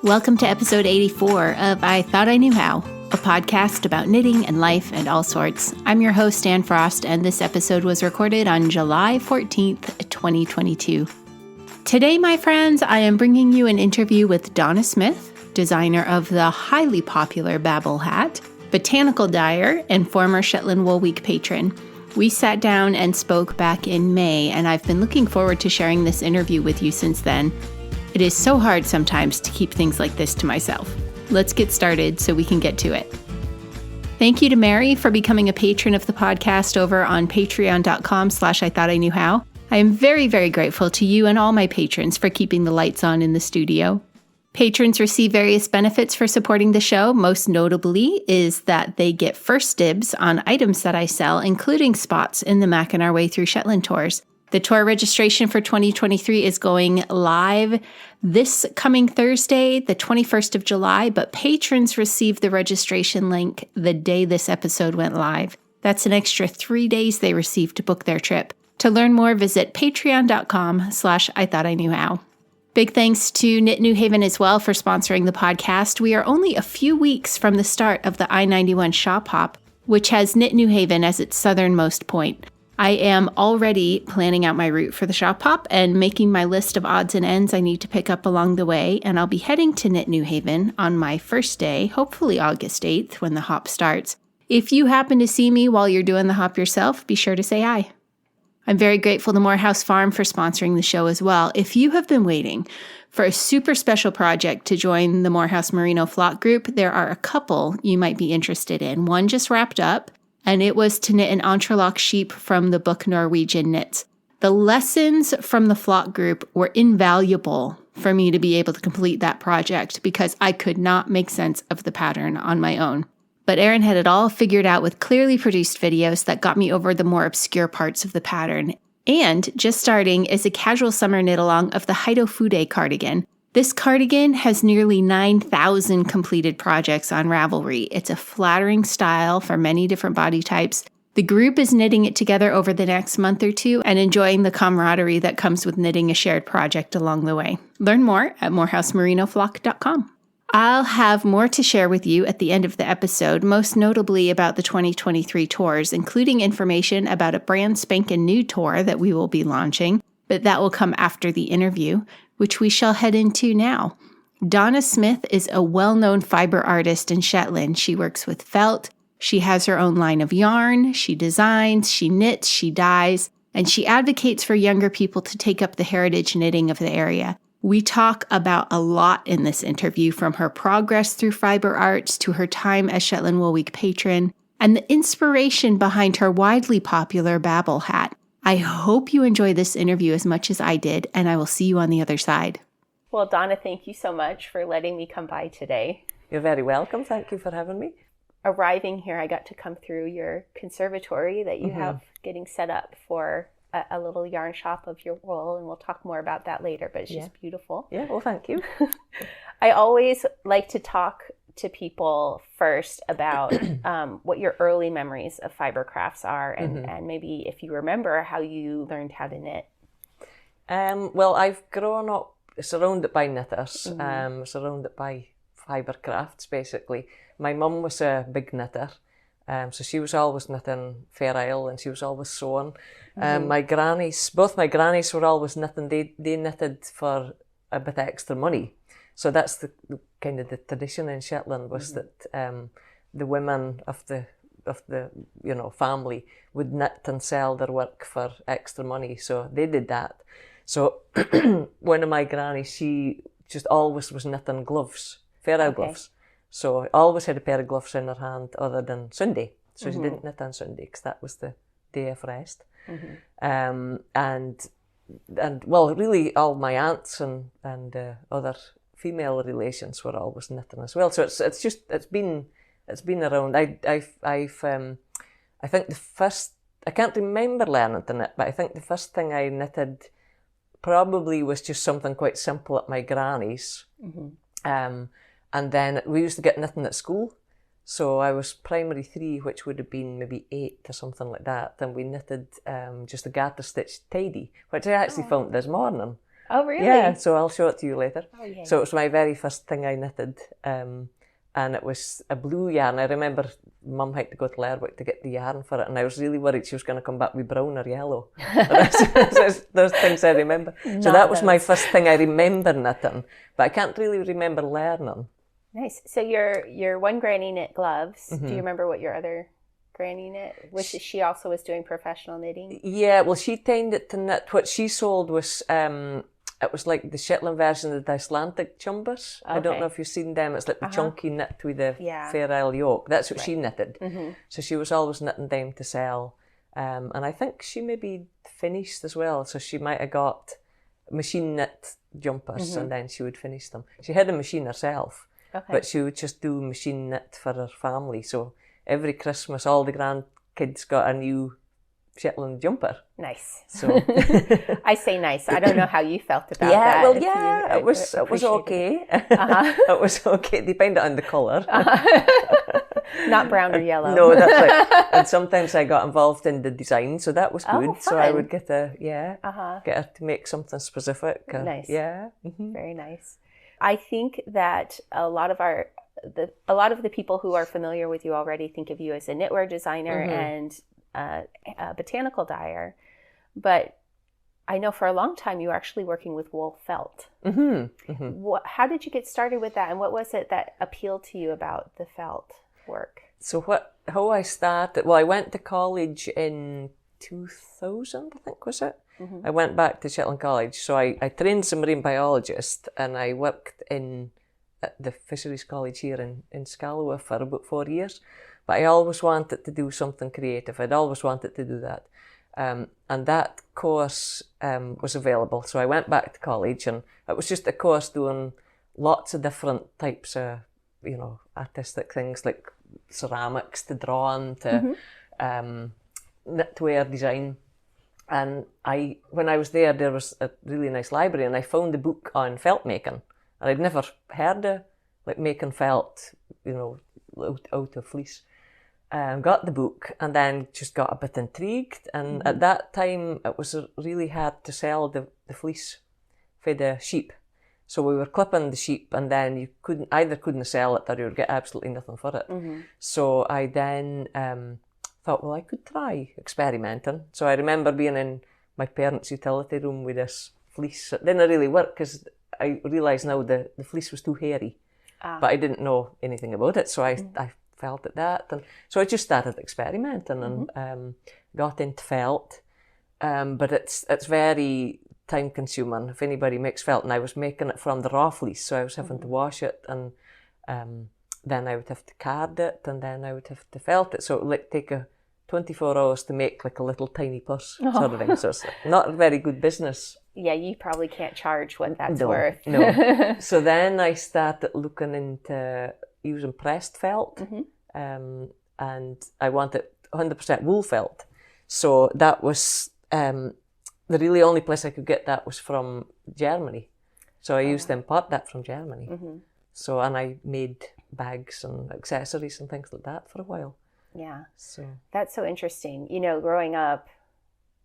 Welcome to episode 84 of I Thought I Knew How, a podcast about knitting and life and all sorts. I'm your host, Anne Frost, and this episode was recorded on July 14th, 2022. Today, my friends, I am bringing you an interview with Donna Smith, designer of the highly popular Baa-ble Hat, botanical dyer, and former Shetland Wool Week patron. We sat down and spoke back in May, and I've been looking forward to sharing this interview with you since then. It is so hard sometimes to keep things like this to myself. Let's get started so we can get to it. Thank you to Mary for becoming a patron of the podcast over on patreon.com/I Thought I Knew How. I am very, very grateful to you and all my patrons for keeping the lights on in the studio. Patrons receive various benefits for supporting the show. Most notably is that they get first dibs on items that I sell, including spots in the Mac and Our Way Through Shetland tours. The tour registration for 2023 is going live this coming Thursday, the 21st of July, but patrons receive the registration link the day this episode went live. That's an extra 3 days they receive to book their trip. To learn more, visit patreon.com/I Thought I Knew How. Big thanks to Knit New Haven as well for sponsoring the podcast. We are only a few weeks from the start of the I-91 shop hop, which has Knit New Haven as its southernmost point. I am already planning out my route for the shop hop and making my list of odds and ends I need to pick up along the way, and I'll be heading to Knit New Haven on my first day, hopefully August 8th, when the hop starts. If you happen to see me while you're doing the hop yourself, be sure to say hi. I'm very grateful to Morehouse Farm for sponsoring the show as well. If you have been waiting for a super special project to join the Morehouse Merino flock group, there are a couple you might be interested in. One just wrapped up, and it was to knit an entrelac sheep from the book Norwegian Knits. The lessons from the flock group were invaluable for me to be able to complete that project because I could not make sense of the pattern on my own. But Erin had it all figured out with clearly produced videos that got me over the more obscure parts of the pattern. And just starting is a casual summer knit-along of the Hitofude Cardigan. This cardigan has nearly 9,000 completed projects on Ravelry. It's a flattering style for many different body types. The group is knitting it together over the next month or two and enjoying the camaraderie that comes with knitting a shared project along the way. Learn more at morehousemerinoflock.com. I'll have more to share with you at the end of the episode, most notably about the 2023 tours, including information about a brand spanking new tour that we will be launching, but that will come after the interview, which we shall head into now. Donna Smith is a well-known fiber artist in Shetland. She works with felt, she has her own line of yarn, she designs, she knits, she dyes, and she advocates for younger people to take up the heritage knitting of the area. We talk about a lot in this interview, from her progress through fiber arts to her time as Shetland Wool Week patron, and the inspiration behind her widely popular Baa-ble Hat. I hope you enjoy this interview as much as I did, and I will see you on the other side. Well, Donna, thank you so much for letting me come by today. You're very welcome. Thank you for having me. Arriving here, I got to come through your conservatory that you have getting set up for a little yarn shop of your wool, and we'll talk more about that later, but it's just beautiful. Yeah, well, thank you. I always like to talk to people first about what your early memories of fiber crafts are, and maybe if you remember how you learned how to knit. Well, I've grown up surrounded by knitters, surrounded by fiber crafts, basically. My mum was a big knitter. So she was always knitting Fair Isle, and she was always sewing. My grannies, both my grannies were always knitting. They knitted for a bit of extra money. So that's the kind of the tradition in Shetland, was that the women of the family would knit and sell their work for extra money. So they did that. So one of my grannies, she just always was knitting gloves, Fair Isle gloves. So I always had a pair of gloves in her hand other than Sunday. So she didn't knit on Sunday because that was the day of rest. And well, really all my aunts and other female relations were always knitting as well. So it's been around. I think the first, I can't remember learning to knit, but I think the first thing I knitted probably was just something quite simple at my granny's. And then we used to get knitting at school. So I was primary 3, which would have been maybe 8 or something like that. And we knitted just a garter stitch tidy, which I actually found this morning. Oh, really? Yeah, so I'll show it to you later. Oh, yeah. So it was my very first thing I knitted. And it was a blue yarn. I remember Mum had to go to Lerwick to get the yarn for it, and I was really worried she was going to come back with brown or yellow. Those things I remember. So that was my first thing I remember knitting, but I can't really remember learning. Nice. So your one granny knit gloves. Do you remember what your other granny knit? She also was doing professional knitting? Yeah, well, she tended to knit. What she sold was... it was like the Shetland version of the Icelandic chumbers. Okay. I don't know if you've seen them. It's like the chunky knit with the Fair Isle yoke. That's what she knitted. So she was always knitting them to sell. And I think she maybe finished as well. So she might have got machine knit jumpers and then she would finish them. She had a machine herself, but she would just do machine knit for her family. So every Christmas, all the grandkids got a new Shetland jumper. Nice. So I say nice. I don't know how you felt about that. Well, yeah, it was okay. It was okay. Depended on the colour. Not brown or yellow. No, that's right. And sometimes I got involved in the design, so that was good. Oh, so I would get her to make something specific. Nice. Yeah. Very nice. I think that a lot of the people who are familiar with you already think of you as a knitwear designer and a botanical dyer, but I know for a long time you were actually working with wool felt. How did you get started with that, and what was it that appealed to you about the felt work? So how I started, well, I went to college in 2000, I think, was it? I went back to Shetland College, so I trained as a marine biologist, and I worked at the Fisheries College here in Scalloway for about 4 years. But I always wanted to do something creative. I'd always wanted to do that. And that course was available. So I went back to college, and it was just a course doing lots of different types of, artistic things like ceramics to draw on to knitwear design. And when I was there was a really nice library, and I found a book on felt making. And I'd never heard of making felt, out of fleece. Got the book and then just got a bit intrigued. And at that time, it was really hard to sell the fleece for the sheep. So we were clipping the sheep, and then you couldn't sell it, or you would get absolutely nothing for it. So I then thought, well, I could try experimenting. So I remember being in my parents' utility room with this fleece. It didn't really work because I realised now the fleece was too hairy. But I didn't know anything about it, so I felt at that. And so I just started experimenting and got into felt. But it's very time consuming. If anybody makes felt, and I was making it from the raw fleece, so I was having to wash it, and then I would have to card it, and then I would have to felt it. So it would take 24 hours to make like a little tiny purse sort of thing. So it's not a very good business. Yeah, you probably can't charge what that's worth. No. So then I started looking into using pressed felt, and I wanted 100% wool felt. So that was the really only place I could get that was from Germany. So I used to import that from Germany. So, and I made bags and accessories and things like that for a while. Yeah. So that's so interesting. Growing up,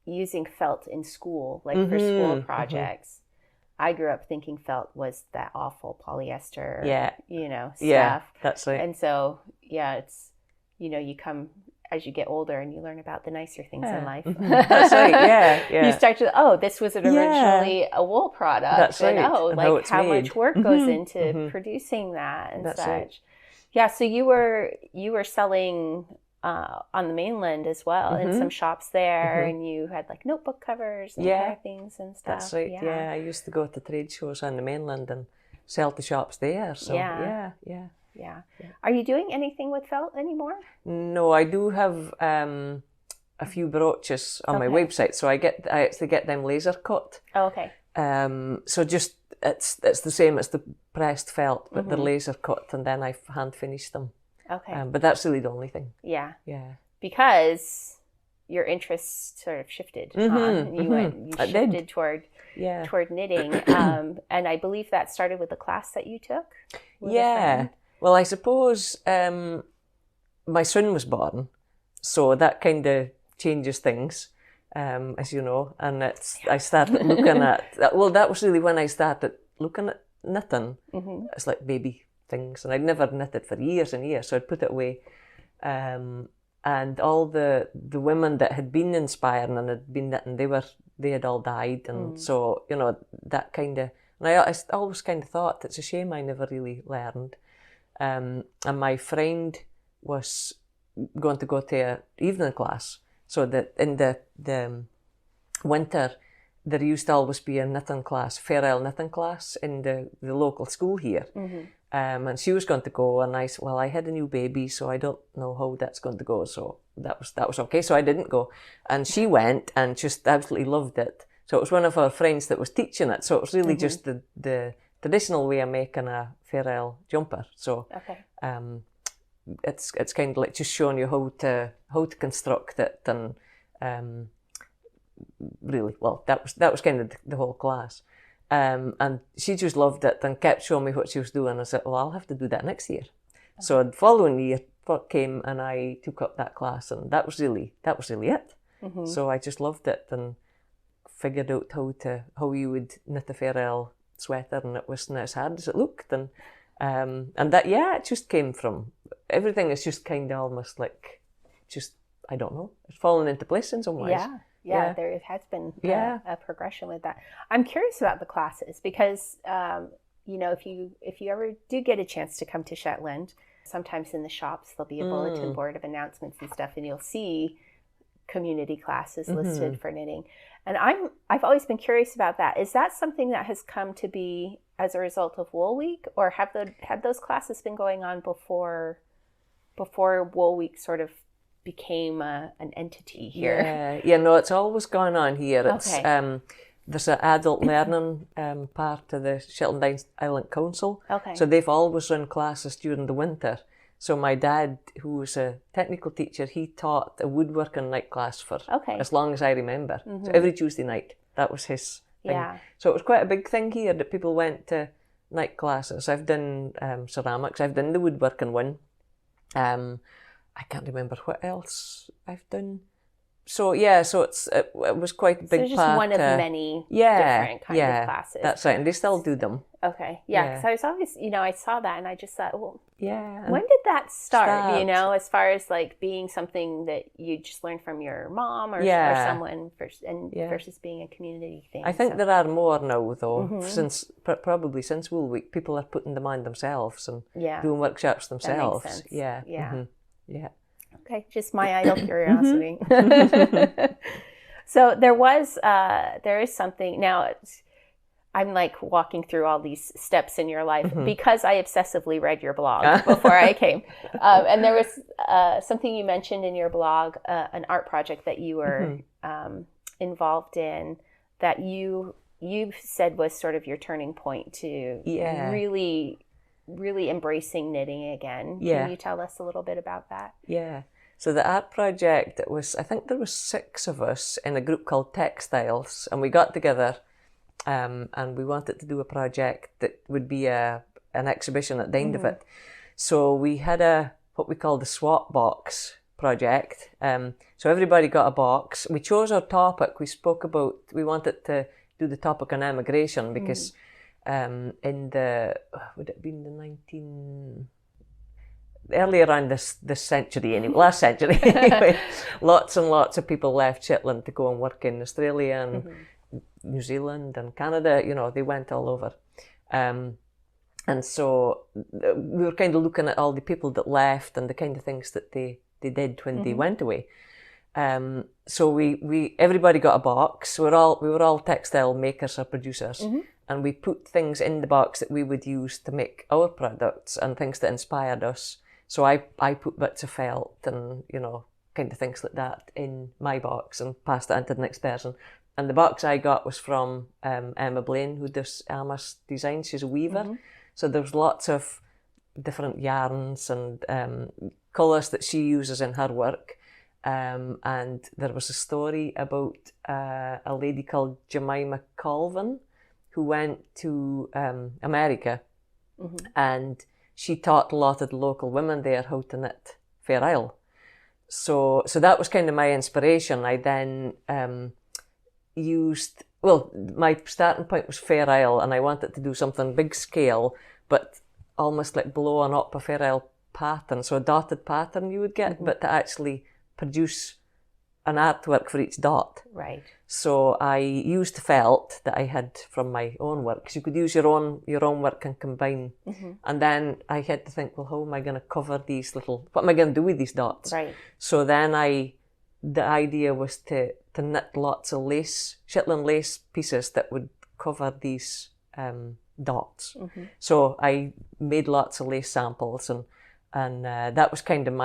using felt in school, like for school projects, I grew up thinking felt was that awful polyester, stuff. Yeah, that's right. And so, it's, you come as you get older and you learn about the nicer things in life. That's right, yeah. You start to, this was originally a wool product. That's right. And how much work goes into producing that and that's such. Right. Yeah, so you were selling on the mainland as well, in some shops there, and you had like notebook covers and things and stuff. That's right. Yeah, I used to go to trade shows on the mainland and sell to shops there. So yeah. Are you doing anything with felt anymore? No, I do have a few brooches on my website, so I actually get them laser cut. Oh, okay. So just it's the same as the pressed felt, but they're laser cut, and then I hand finish them. Okay. But that's really the only thing. Yeah. Yeah. Because your interests sort of shifted. You shifted toward knitting. And I believe that started with the class that you took. Yeah. Well, I suppose my son was born, so that kind of changes things. as you know, and I started looking at, well, that was really when I started looking at knitting. It's like baby things, and I'd never knitted for years and years, so I'd put it away. And all the women that had been inspiring and had been knitting, they had all died, and so, you know, that kind of, and I always kind of thought it's a shame I never really learned. And my friend was going to go to an evening class, so that in the winter there used to always be a knitting class, Fair Isle knitting class in the local school here. And she was going to go, and I said, well, I had a new baby, so I don't know how that's going to go. So that was okay. So I didn't go, and she went and just absolutely loved it. So it was one of our friends that was teaching it. So it was really just the traditional way of making a Fair Isle jumper. So it's kind of like just showing you how to construct it, and really, well, that was kind of the whole class. And she just loved it and kept showing me what she was doing. I said, well, I'll have to do that next year. So the following year came, and I took up that class, and that was really it. So I just loved it and figured out how you would knit a Fair Isle sweater, and it wasn't as hard as it looked. And that, it just came from, everything is just kind of almost like, just, I don't know, it's fallen into place in some ways. Yeah, there has been a progression with that. I'm curious about the classes because, you know, if you ever do get a chance to come to Shetland, sometimes in the shops there'll be a bulletin board of announcements and stuff, and you'll see community classes listed for knitting. And I've always been curious about that. Is that something that has come to be as a result of Wool Week, or had those classes been going on before Wool Week sort of became an entity here? No, it's always gone on here. It's there's an adult learning part of the Shetland Island Council. So they've always run classes during the winter. So my dad, who was a technical teacher, he taught a woodworking night class for as long as I remember. So every Tuesday night, that was his thing. So it was quite a big thing here that people went to night classes. I've done ceramics. I've done the woodworking one. I can't remember what else I've done. So it was quite a big part. So it's just one of many different kinds of classes. That's right, and they still do them. Because I was always, you know, I saw that and I just thought, well, when did that start? You know, as far as like being something that you just learned from your mom or someone versus being a community thing. I think there are more now, though, probably since Wool Week, people are putting them on themselves and doing workshops themselves. That makes sense. Okay, just my idle curiosity. So there is something now. I'm like walking through all these steps in your life because I obsessively read your blog before I came, and there was something you mentioned in your blog, an art project that you were involved in that you said was sort of your turning point to really embracing knitting again. Can you tell us a little bit about that? So the art project, I think there was 6 of us in a group called Textiles, and we got together and we wanted to do a project that would be an exhibition at the end of it. So we had what we called the swap box project. So everybody got a box. We chose our topic. We wanted to do the topic on emigration because in would it have been earlier on this century anyway, last century anyway, lots and lots of people left Shetland to go and work in Australia and New Zealand and Canada. You know, they went all over. And so we were kind of looking at all the people that left and the kind of things that they did when they went away. So we everybody got a box. We were all textile makers or producers, and we put things in the box that we would use to make our products and things that inspired us. So I put bits of felt and, you know, kind of things like that in my box and passed it on to the next person. And the box I got was from Emma Blaine, who does Emma's design. She's a weaver. So there's lots of different yarns and colours that she uses in her work. And there was a story about a lady called Jemima Colvin who went to America and she taught a lot of the local women there how to knit Fair Isle. So that was kind of my inspiration. I then used, well, my starting point was Fair Isle, and I wanted to do something big scale, but almost like blowing up a Fair Isle pattern, so a dotted pattern you would get, but to actually produce an artwork for each dot. Right. So I used felt that I had from my own work, because you could use your own work and combine. And then I had to think, well, how am I going to cover these what am I going to do with these dots? Right. So then the idea was to knit lots of lace, Shetland lace pieces that would cover these dots. So I made lots of lace samples, and that was kind of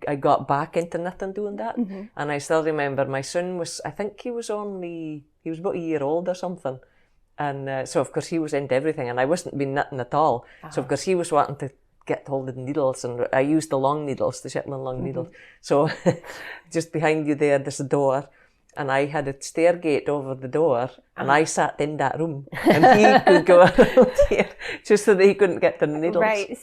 I got back into knitting doing that. And I still remember my son I think he was about a year old or something. And so of course he was into everything, and I wasn't been knitting at all. So of course he was wanting to get hold of the needles, and I used the long needles, the Shetland long needles. So just behind you there's a door, and I had a stair gate over the door, and I sat in that room, and he could go around here just so that he couldn't get to the needles. Right.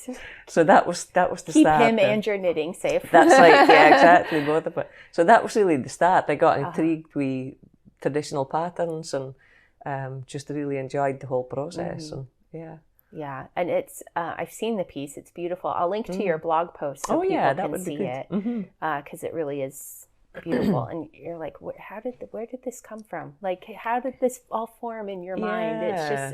So that was the Keep start. Keep him and your knitting safe. That's right. Yeah, exactly. Both of it. So that was really the start. I got intrigued with traditional patterns, and just really enjoyed the whole process. And yeah, and it's I've seen the piece. It's beautiful. I'll link to your blog post so people can see it, because it really is beautiful. And you're like, where did this come from? Like, how did this all form in your mind?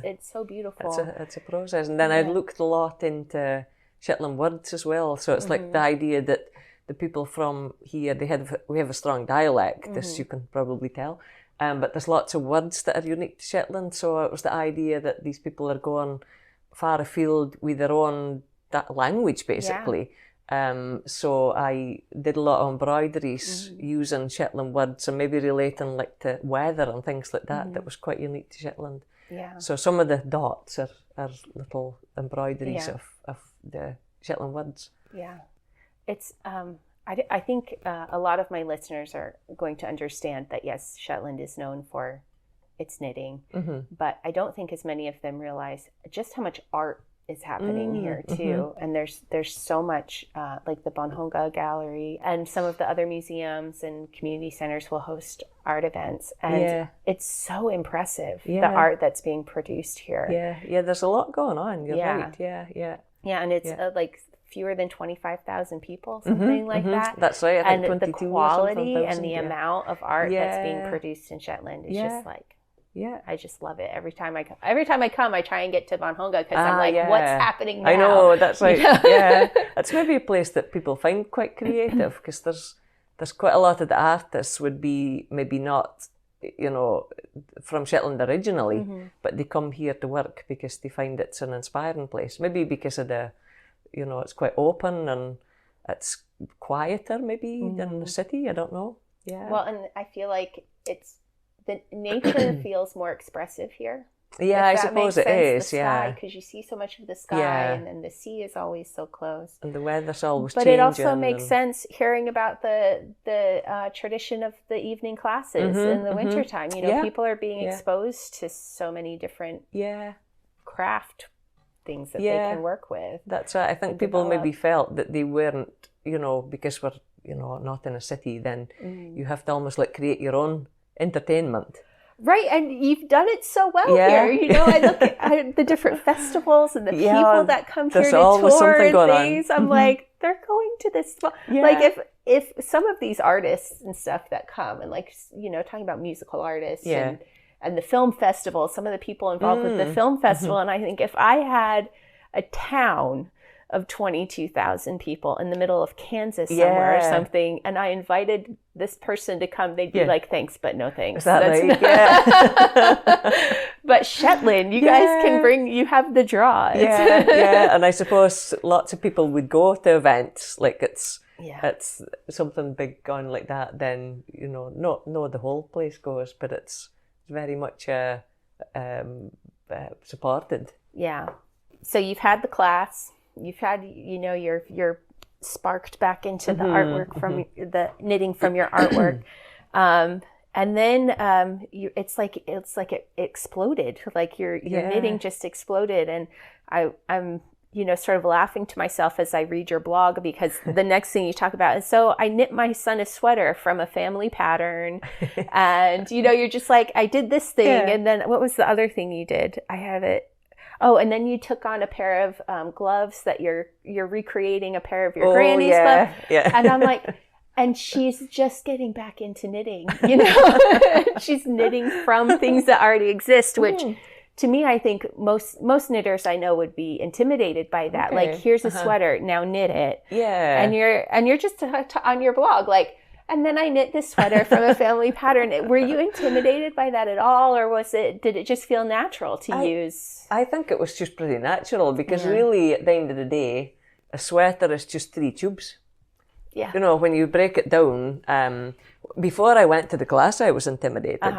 It's so beautiful. It's a process. And then I looked a lot into Shetland words as well. So it's like the idea that the people from here, we have a strong dialect, as you can probably tell. But there's lots of words that are unique to Shetland. So it was the idea that these people are going far afield with their own language, basically. So I did a lot of embroideries using Shetland words, and maybe relating like to weather and things like that. That was quite unique to Shetland. Yeah. So some of the dots are little embroideries of the Shetland words. Yeah. It's I think a lot of my listeners are going to understand that yes, Shetland is known for its knitting, but I don't think as many of them realize just how much art is happening here too. And there's so much, like the Bonhonga Gallery and some of the other museums and community centers will host art events. And it's so impressive, the art that's being produced here. Yeah, there's a lot going on. You're right. Yeah, and it's like fewer than 25,000 people, something like that. That's right. I think and the quality and the amount of art that's being produced in Shetland is just like, I just love it. Every time I come, I try and get to Bonhonga because I'm like, what's happening now? I know, that's right. Yeah, it's maybe a place that people find quite creative, because there's quite a lot of the artists would be maybe not, from Shetland originally, but they come here to work because they find it's an inspiring place. Maybe because of it's quite open and it's quieter maybe than the city. I don't know. Yeah. Well, and I feel like the nature feels more expressive here. Yeah, I suppose it is. Because you see so much of the sky, and then the sea is always so close, and the weather's always changing. But it also makes sense hearing about the tradition of the evening classes in the wintertime. People are being exposed to so many different craft things that they can work with. That's right. I think people maybe felt that they weren't, because we're not in a city, then you have to almost like create your own entertainment. Right, and you've done it so well here. I look at the different festivals and the people that come here to tour and things. I'm like, they're going to this. Like if some of these artists and stuff that come and like, talking about musical artists and the film festival, some of the people involved with the film festival. And I think if I had a town of 22,000 people in the middle of Kansas somewhere or something, and I invited this person to come, they'd be like, thanks, but no thanks. Is that right? But Shetland, you guys you have the draw. And I suppose lots of people would go to events, like it's something big on like that, then, not the whole place goes, but it's very much supported. Yeah. So you've had the class. You've had, you're sparked back into the artwork from the knitting from your artwork, and then it's like it exploded. Like your knitting just exploded, and I'm sort of laughing to myself as I read your blog, because the next thing you talk about is, so I knit my son a sweater from a family pattern. And, you're just like, I did this thing. Yeah. And then what was the other thing you did? I have it. Oh, and then you took on a pair of gloves that you're recreating a pair of your granny's gloves. Yeah. And I'm like, and she's just getting back into knitting, She's knitting from things that already exist, which to me, I think most knitters I know would be intimidated by that. Okay. Like, here's a sweater, now knit it. Yeah. And you're just on your blog, like, and then I knit this sweater from a family pattern. Were you intimidated by that at all, or did it just feel natural to use? I think it was just pretty natural, because really, at the end of the day, a sweater is just 3 tubes. Yeah. When you break it down, before I went to the class, I was intimidated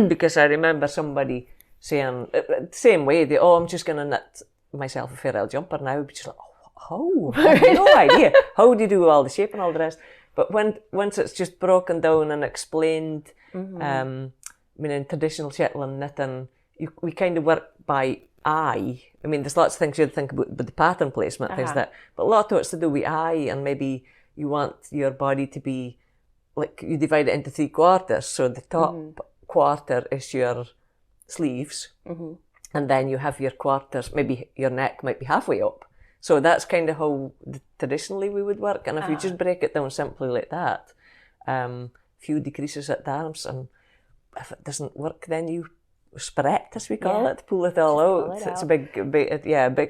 because I remember somebody saying, the same way, I'm just going to knit myself a Fair Isle jumper, and I would be just like, how? I have no idea. How do you do all the shape and all the rest? But once it's just broken down and explained, in traditional Shetland knitting, we kind of work by eye. I mean, there's lots of things you'd think about, but the pattern placement, things that, but a lot of it's to do with eye, and maybe you want your body to be, like, you divide it into 3 quarters. So the top quarter is your sleeves, and then you have your quarters, maybe your neck might be halfway up. So that's kind of how traditionally we would work. And if you just break it down simply like that, few decreases at the arms, and if it doesn't work, then you spread, as we call it, pull it all out. It's a big,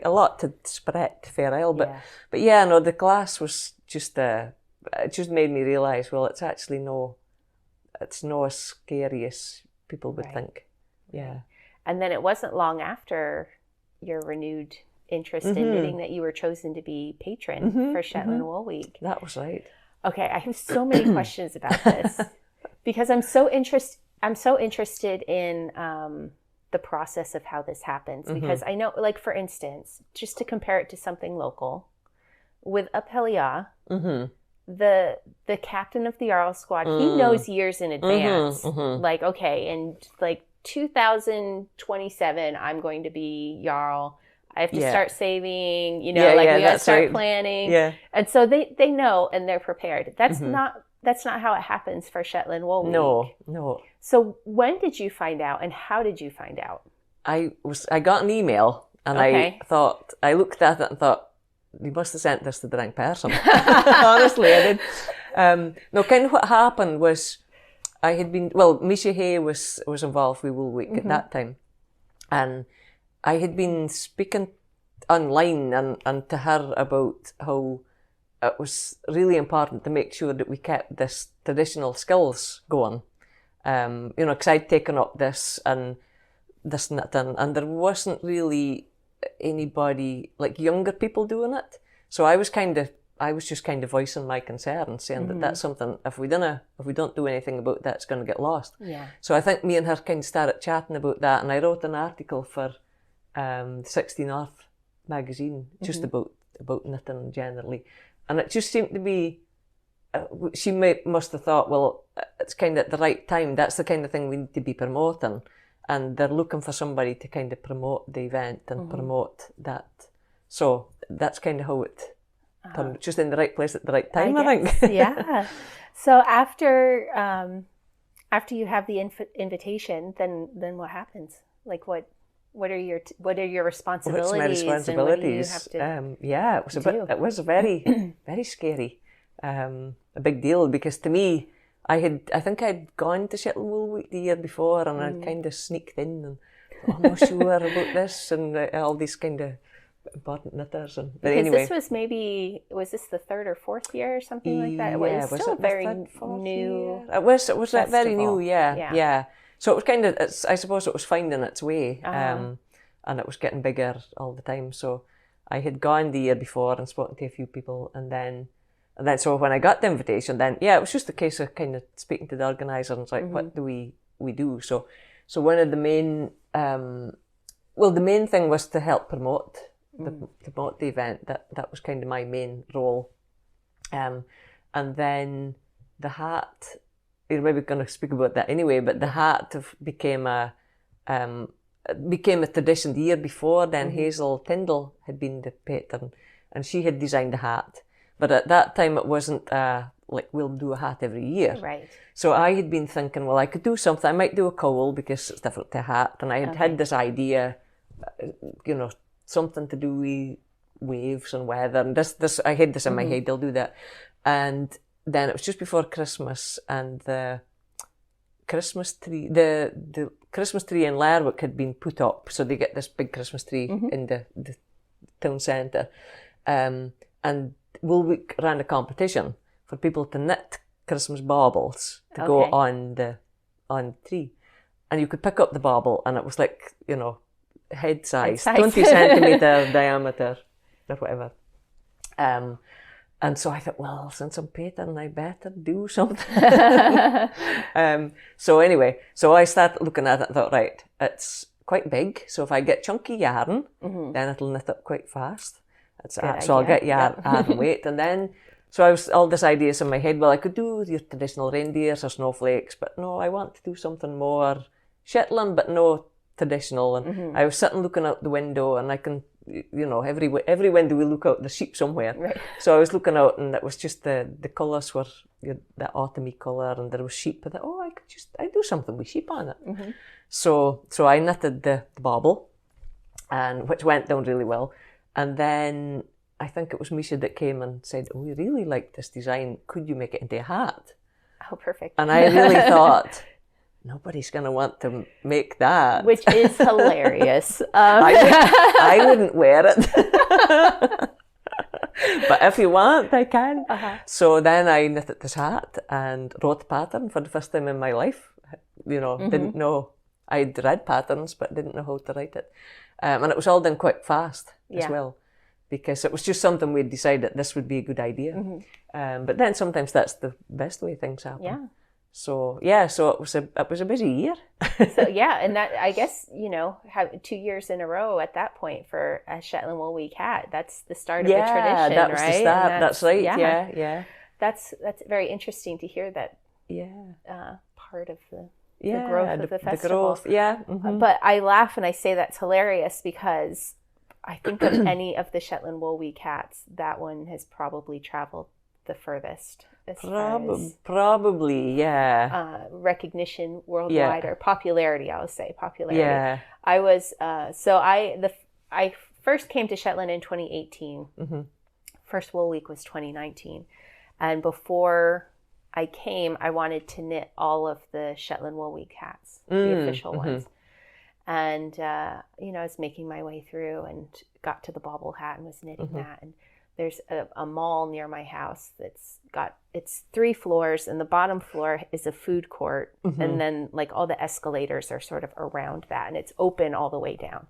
a lot to spread Fair Isle. But the class was just, it just made me realise, well, it's actually it's not as scary as people would think. Yeah. And then it wasn't long after your renewed interest in knitting that you were chosen to be patron for Shetland Wool Week. That was right. Okay, I have so many questions about this, because I'm so interested in the process of how this happens, because I know, like, for instance, just to compare it to something local, with Apelia, the captain of the Jarl squad, he knows years in advance, like, okay, and like 2027, I'm going to be Jarl. I have to start saving, we got to start planning. Yeah. And so they know, and they're prepared. That's not how it happens for Shetland Wool Week. No. So when did you find out, and how did you find out? I got an email, and I looked at it and thought, you must have sent this to the wrong person. Honestly, I did. No, kind of what happened was, I had been, Misha Hay was involved with Wool Week at that time, and I had been speaking online and to her about how it was really important to make sure that we kept this traditional skills going. Because I'd taken up this knitting, and there wasn't really anybody, like, younger people doing it. So I was just kind of voicing my concern, saying that that's something, if we don't do anything about that, it's going to get lost. Yeah. So I think me and her kind of started chatting about that, and I wrote an article for 60 North magazine, just about knitting generally. And it just seemed to be, she must have thought, well, it's kind of at the right time. That's the kind of thing we need to be promoting. And they're looking for somebody to kind of promote the event and promote that. So that's kind of how it turned, just in the right place at the right time, I think. Yeah. So after you have the invitation, then what happens? Like, what are your responsibilities? What's my responsibilities? And what do you have to it was very, very scary. A big deal, because to me, I think I'd gone to Shetland Wool Week the year before, and I'd kind of sneaked in and thought, I'm not sure about this, and all these kind of important knitters. But anyway, was this the 3rd or 4th year or something like that? It was still very new. Year? It was very new, yeah. So it was kind of, I suppose it was finding its way, and it was getting bigger all the time. So I had gone the year before and spoken to a few people, and then so when I got the invitation, then it was just a case of kind of speaking to the organiser, and it's like, what do we do? So one of the main, the main thing was to help promote the event. That was kind of my main role, and then the hat. You're maybe going to speak about that anyway, but the hat became a it became a tradition the year before. Then Hazel Tyndall had been the patron, and she had designed the hat. But at that time, it wasn't like we'll do a hat every year. Right. So I had been thinking, well, I could do something. I might do a cowl because it's different to a hat. And I had had this idea, something to do with waves and weather. And this I had this in my head, I'll do that. And then it was just before Christmas, and the Christmas tree, the Christmas tree in Lerwick had been put up. So they get this big Christmas tree in the town centre. And Wool Week ran a competition for people to knit Christmas baubles to go on the tree. And you could pick up the bauble, and it was like, head size, 20 centimetre diameter or whatever. And so I thought, well, since I'm patron, I better do something. So anyway, so I started looking at it and thought, right, it's quite big. So if I get chunky yarn, then it'll knit up quite fast. So I'll get yarn weight. And then, so I was all these ideas in my head. Well, I could do your traditional reindeers or snowflakes, but no, I want to do something more Shetland, but no traditional. And I was sitting looking out the window, and I can, every window we look out, the sheep somewhere. Right. So I was looking out, and it was just the colours were the autumny colour, and there was sheep. I thought, I do something with sheep on it. So I knitted the bauble, and which went down really well. And then I think it was Misha that came and said, we really like this design. Could you make it into a hat? Oh, perfect. And I really thought, nobody's going to want to make that. Which is hilarious. I wouldn't wear it. But if you want, I can. So then I knitted this hat and wrote the pattern for the first time in my life. Didn't know. I'd read patterns, but didn't know how to write it. And it was all done quite fast as well, because it was just something we'd decided this would be a good idea. But then sometimes that's the best way things happen. Yeah. So it was a busy year. So and that, I guess, have 2 years in a row at that point for a Shetland Wool Week hat. That's the start of the tradition, right? Yeah, that was the start. That's right. Yeah. That's very interesting to hear that. Yeah. Part of the growth of the festival. The growth, But I laugh and I say that's hilarious, because I think of any of the Shetland Wool Week hats, that one has probably traveled the furthest. Probably, yeah. Recognition worldwide, or popularity, I would say popularity. Yeah. I was I first came to Shetland in 2018. First Wool Week was 2019, and before I came, I wanted to knit all of the Shetland Wool Week hats, the official ones. And, I was making my way through and got to the Baa-ble Hat and was knitting that. And there's a mall near my house it's 3 floors, and the bottom floor is a food court. And then like all the escalators are sort of around that, and it's open all the way down,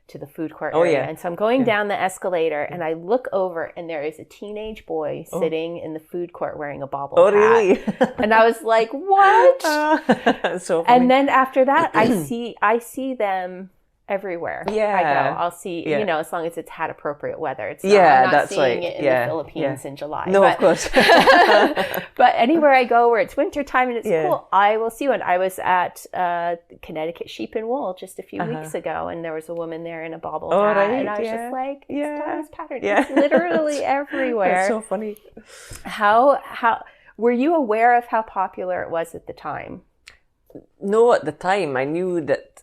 to the food court area. And so I'm going down the escalator, and I look over, and there is a teenage boy sitting in the food court wearing a Baa-ble hat. Really? And I was like, what? That's so funny. And then after that, I see them everywhere I go. I'll see, as long as it's hat appropriate weather. It's not, I'm not seeing it in the Philippines in July. No, of course. But anywhere I go where it's wintertime and it's cool, I will see one. I was at Connecticut Sheep and Wool just a few weeks ago, and there was a woman there in a Baa-ble hat, and I was just like, it's Donna's pattern. It's literally everywhere. That's so funny. How were you aware of how popular it was at the time? No, at the time I knew that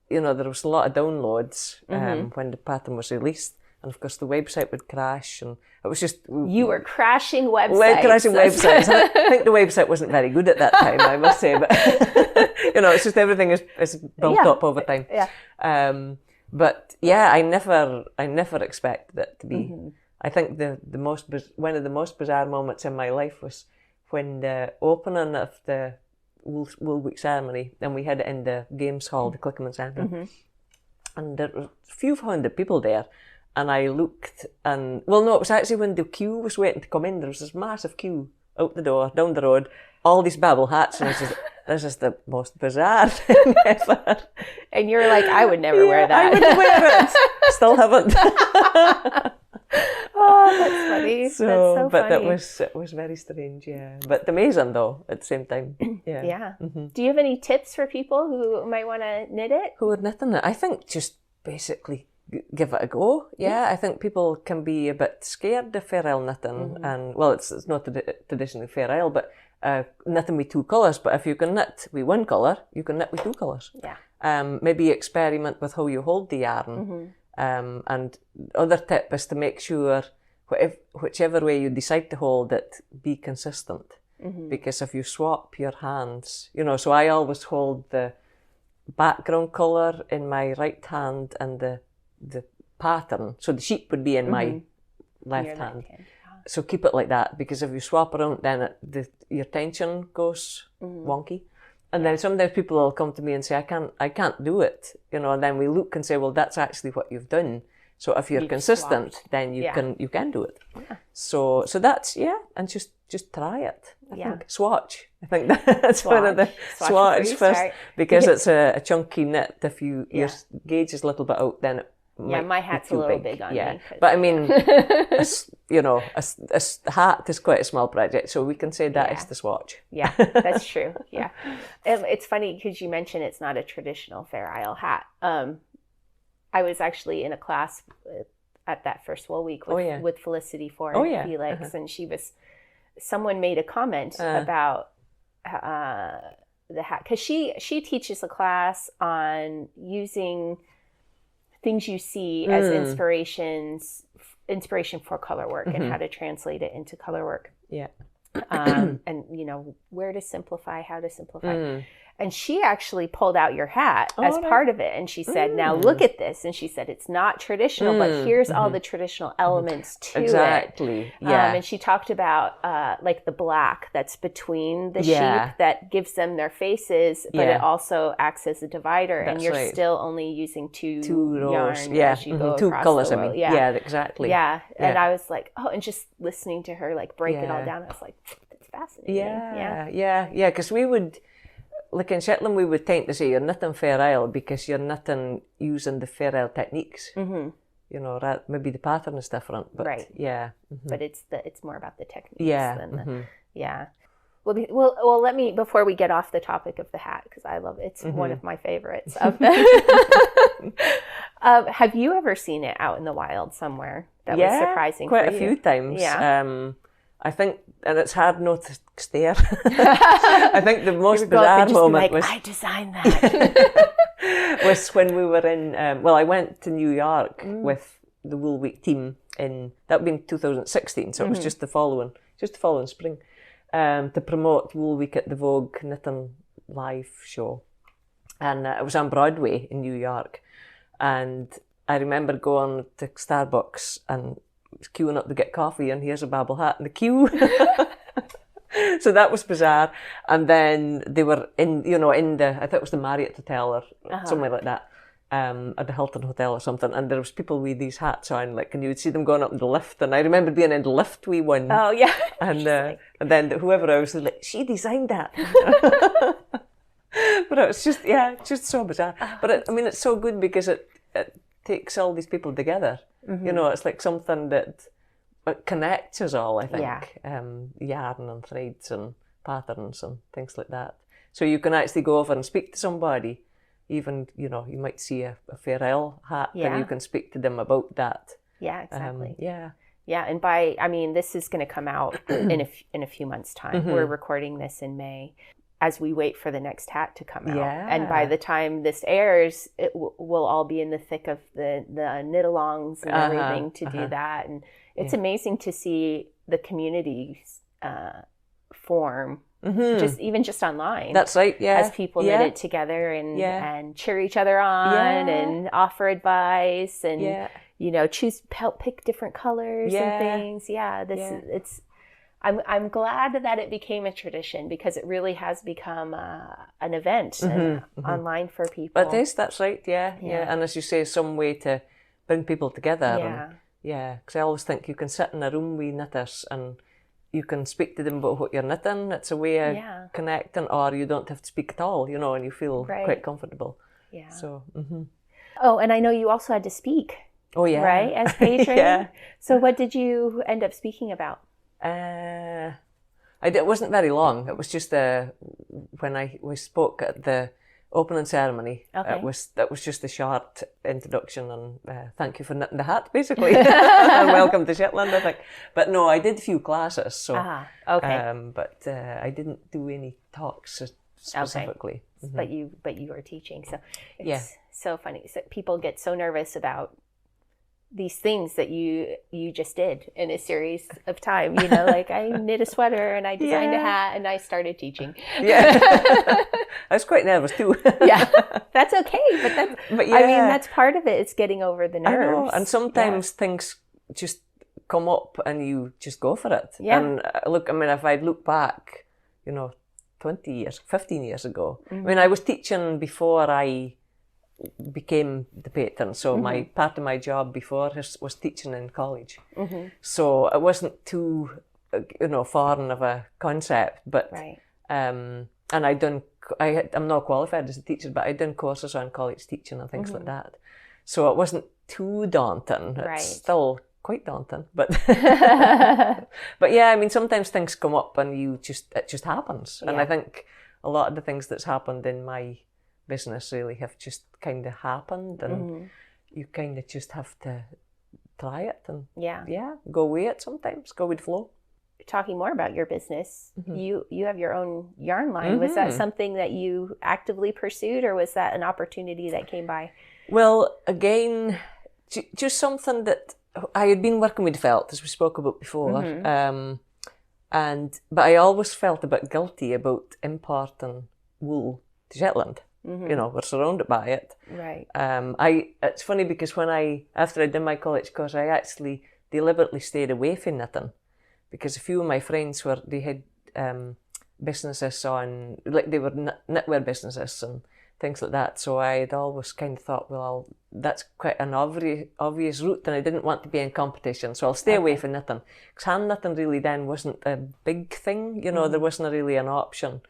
there was a lot of downloads when the pattern was released, and of course the website would crash, and it was just... You were crashing websites. Crashing websites. I think the website wasn't very good at that time, I must say, but it's just everything is built up over time. But I never expected it to be... I think one of the most bizarre moments in my life was when the opening of the Wool Week ceremony, and we had it in the games hall, the Clickerman Centre, and there were a few hundred people there, and I looked, and it was actually when the queue was waiting to come in. There was this massive queue out the door, down the road, all these Baa-ble hats, and this is the most bizarre thing ever. And you're like, I would never wear that. I wouldn't wear it. Still haven't. Oh, that's funny. That's so but funny. it was very strange, yeah. But amazing though at the same time. Yeah. Yeah. Do you have any tips for people who might want to knit it? Who are knitting it? I think just basically give it a go. Yeah, I think people can be a bit scared of fair isle knitting, and well, it's not traditionally fair isle, but knitting with two colours. But if you can knit with one colour, you can knit with two colours. Yeah. Maybe experiment with how you hold the yarn. And other tip is to make sure whichever way you decide to hold it, be consistent. Because if you swap your hands, so I always hold the background colour in my right hand and the pattern. So the sheep would be in my left hand. So keep it like that, because if you swap around, then your tension goes wonky. And then sometimes people will come to me and say, I can't do it, and then we look and say, well, that's actually what you've done. So if you're consistent, then you can do it. Yeah. So that's, and just try it. I think swatch. I think that's one of the swatch first, because it's a chunky knit. If your gauge is a little bit out, then it my hat's a little big on me. But I mean, a hat is quite a small project, so we can say that is the swatch. Yeah, that's true. Yeah, it's funny because you mentioned it's not a traditional Fair Isle hat. I was actually in a class at that first Wool Week with Felicity Ford and Felix, and someone made a comment about the hat, because she teaches a class on using things you see as inspiration for color work and how to translate it into color work. Yeah. And where to simplify, how to simplify. And she actually pulled out your hat as part of it. And she said, now look at this. And she said, it's not traditional, but here's all the traditional elements to it. Exactly. Yeah. And she talked about like the black that's between the sheep that gives them their faces, but it also acts as a divider. That's and you're still only using two rows. yarn as you go two across colors, the row. Yeah, exactly. Yeah. And I was like, and just listening to her like break it all down, I was like, that's fascinating. Yeah. Because we would... Like in Shetland, we would tend to say you're knitting Fair Isle because you're knitting using the Fair Isle techniques. Maybe the pattern is different, but but it's more about the techniques. Yeah. Well, let me, before we get off the topic of the hat, because I love it. It's one of my favorites of the. Have you ever seen it out in the wild somewhere that was surprising? Quite for a you? few times. Yeah. I think, and it's hard not to stare. I think the most bizarre moment was... I designed that. was when we were in... I went to New York with the Wool Week team that would be in 2016, so it was just the following spring, to promote Wool Week at the Vogue Knitting Live show. And it was on Broadway in New York. And I remember going to Starbucks and queuing up to get coffee, and here's a Baa-ble Hat in the queue. So that was bizarre. And then they were in the, I thought it was the Marriott Hotel or somewhere like that, at the Hilton Hotel or something. And there was people with these hats on, like, and you would see them going up in the lift. And I remember being in the lift with one. Oh, yeah. And then whoever I was like, she designed that. But it was just so bizarre. But it's so good because it takes all these people together. It's like something that connects us all, I think. Yarn and threads and patterns and things like that. So you can actually go over and speak to somebody. Even, you might see a Fair Isle hat and you can speak to them about that. Yeah, exactly. Yeah, and this is going to come out in a few months' time. We're recording this in May, as we wait for the next hat to come out. Yeah. And by the time this airs, it we'll all be in the thick of the knit-alongs and everything to do that. And it's amazing to see the communities form, just online. That's right, as people knit it together and cheer each other on and offer advice and, pick different colors and things. It's... I'm glad that it became a tradition, because it really has become an event online for people. It is, that's right, yeah. And as you say, some way to bring people together. Because I always think you can sit in a room with knitters and you can speak to them about what you're knitting. It's a way of connecting, or you don't have to speak at all, and you feel quite comfortable. Yeah. So, Oh, and I know you also had to speak Oh yeah. Right, as patron. Yeah. So what did you end up speaking about? It wasn't very long. It was just when we spoke at the opening ceremony. Okay. That was just a short introduction and thank you for knitting the hat, basically, and welcome to Shetland, I think. But no, I did a few classes, so okay. but I didn't do any talks specifically. Okay. Mm-hmm. But you were teaching, so it's yeah. so funny. So people get so nervous about these things that you just did in a series of time, like I knit a sweater and I designed a hat and I started teaching. Yeah. I was quite nervous too. Yeah, that's okay. But yeah. I mean, that's part of it. It's getting over the nerves. I know. And sometimes things just come up and you just go for it. Yeah. And look, I mean, if I'd look back, 20 years, 15 years ago, Mm-hmm. I mean, I was teaching before I became the patron. So Mm-hmm. part of my job before was teaching in college. Mm-hmm. So it wasn't too, foreign of a concept, but, Right. and I'm not qualified as a teacher, but I'd done courses on college teaching and things like that. So it wasn't too daunting. It's Right. still quite daunting, but but yeah, I mean, sometimes things come up and it just happens. And I think a lot of the things that's happened in my business really have just kind of happened, and you kind of just have to try it and go with it sometimes, go with the flow. Talking more about your business, you have your own yarn line. Was that something that you actively pursued, or was that an opportunity that came by? Well, again, just something that I had been working with felt, as we spoke about before, but I always felt a bit guilty about importing wool to Shetland. We're surrounded by it. Right. It's funny because after I did my college course, I actually deliberately stayed away from knitting, because a few of my friends they had businesses on, like they were knitwear businesses and things like that. So I had always kind of thought, well, that's quite an obvious route, and I didn't want to be in competition, so I'll stay away from knitting. Because hand knitting really then wasn't a big thing, there wasn't really an option.